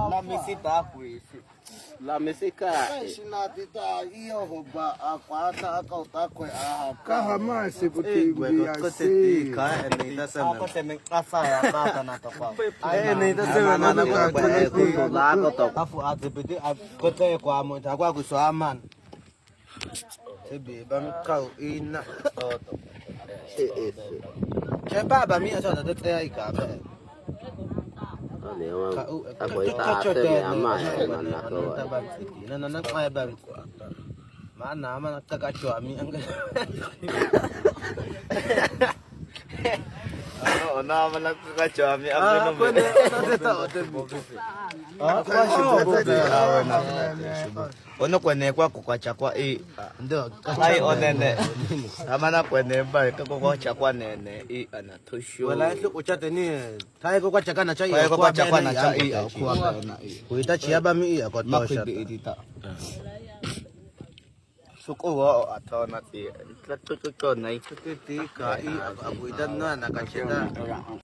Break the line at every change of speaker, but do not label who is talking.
La mesita kuisi. La mesika.
Sinatita iyo hoba akwata akauta kwe aha.
Kahamasi kutimbia
si. Ako temeng asa ya bata na topa. Nitasema mana kwa kundo lako to. Afu atipiti kote kwa mo takwa kuswaman. Sebi bang kau ina toto. Baba mia sana tetea ikabe.
Ako itaate ama mana ko.
Nanak ay bang. Mana man nakakachwa mi ang. Ano naman nakakachwa mi ang ganun. Ono kwene kwa kukacha kwa ndo ai onene amana kwene ba ko kwa nene ana thushu wala hlu uchate ni thai ko kwacha kana chai ko kwacha kwa na chai kuita chiaba mi ko tosha suko wa atona ti tlatto nai ti ka abuidan na nakacheda